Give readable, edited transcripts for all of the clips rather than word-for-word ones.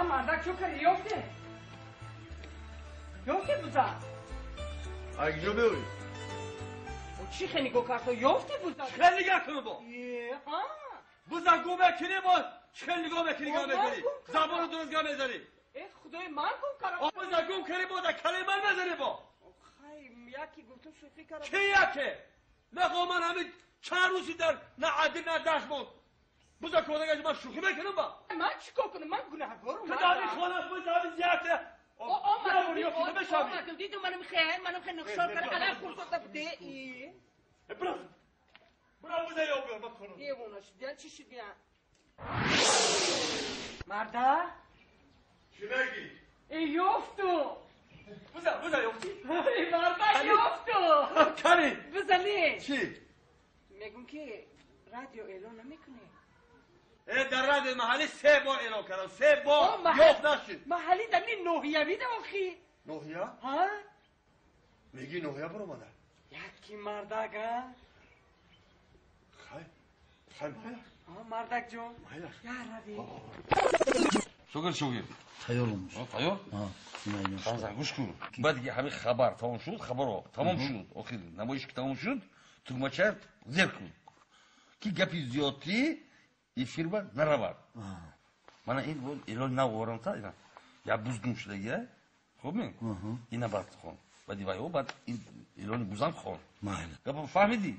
مردک چو کاری یافته بوزا اگه بیوی چی خیلی گو کرد یافته بوزا خیلی نگاه کنو با بوزا گو بکنی با خیلی نگاه بکنی گاه بزنی زبان درست گاه بزنی خدای من گم کردم بوزا گم کنی با در کلی من بزنی با یکی گفتم شوخی کردم کی یکه نخواه من همین چند روزی در نه عدی نه دشت بود بوزا کودگاش من شوخی بکنم با من چیکار کنم من گناهگارم خدایی خونم بوزا همین زیاده آمدم دیدم منم خیلی نقشار کرد الان خورسات بده برو بوزا یا بیار من کنم دیوانش دیان چی شد دیان مرده چی بگی؟ یافتو بوزا یافتی؟ مرده یافتو کمی بزنی چی؟ میگم که رادیو اعلان نمیکنه در رادیو محلی 3 بار اعلان کردم 3 بار یافت نشد محلی در این نوحیه بیده آخی نوحیه؟ ها؟ میگی نوحیه برو مادر یکی مردگه خیلی مایه مردک جون مایه یا روی شوگر تیار olmuş. تیار؟ خانزن گوش کن بعد که همین خبر تمام شد خبر تمام شد آخر نمایش که تمام شد تگمچه زیر کن که گپی زیادی این فیلم نرود من این بود ایران نوارم تا اینا یا بزدم شده یه خوب می اینا بعد خون بعدی وایو بعد ایران بزن خون گپ فهمیدی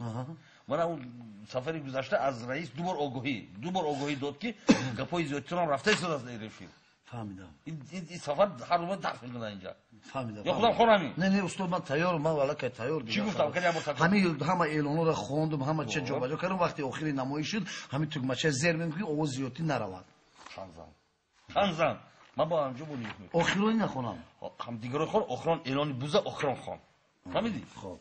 من اون سفری گذشته از رئیس دو بار آگاهی داد که گپای زیادی رو رفته شده از این فیلم فهمیدم این سفر هر روز درس میکنه اینجا فهمیدم یا خودم خونمی نه استاد من تیارم من والا که تیار چی گفتم که همه اعلانا رو خوندم همه چه جا بجا کردم وقتی آخری نمایش شد همین تگمچه زیر میگم که آواز زیادی نرود خانزن من با همجا بودیم آخرانی نخونم هم دیگه رو خون آخران اعلانی بوزه آخران خون فهمیدی خب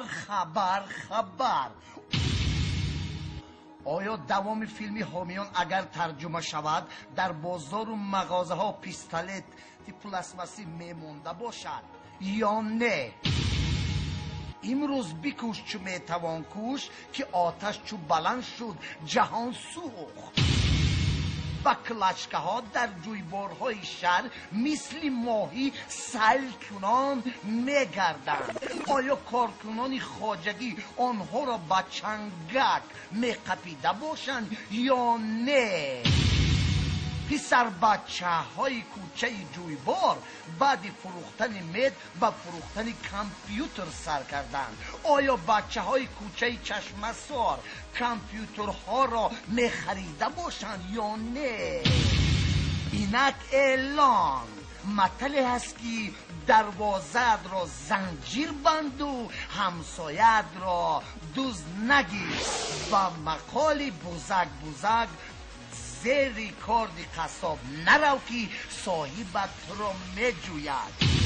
خبر آیا دوام فیلمی هامیان اگر ترجمه شود در بازار و مغازه ها پیستالت پلاستماسی میمونده باشد یا نه؟ امروز بکوش چو میتوان کوش که آتش چو بلند شد جهان سوخت و کلچکه ها در جویبارهای شهر مثل ماهی سیل کنان میگردند. آیا کارکنان خواجگی آنها را به چنگک میقپیده باشند یا نه؟ پسر بچه های کوچه جویبار بعد فروختن مید و فروختن کامپیوتر سر کردند. آیا بچه های کوچه چشمه سار کامپیوترها را میخریده باشند یا نه؟ اینک اعلان مطلع هست که دروازه را زنجیر بند و همسایت را دوز نگیر و مقال بزرگ زیر کاردی قصاب نرو که صاحبت را می جوید.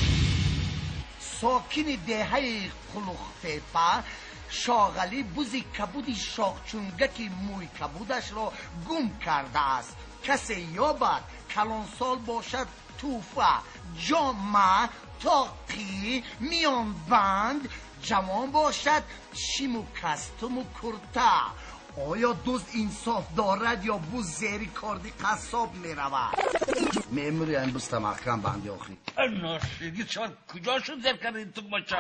ساکن دهه قلوختپا شاغلی بوزی کبودی شاخچونگکی موی کبودش را گم کرده است. کسی یابد کلان سال باشد توفه جامعه تاقی میان بند جوان باشد شیم و کستم و کرته. آیا دوز انصاف دارد یا بوز زیری کاردی قصاب می رود؟ میموری این بسته محکم بندی آخی ناشیدی شد کجا شد زیر کردی تو بچه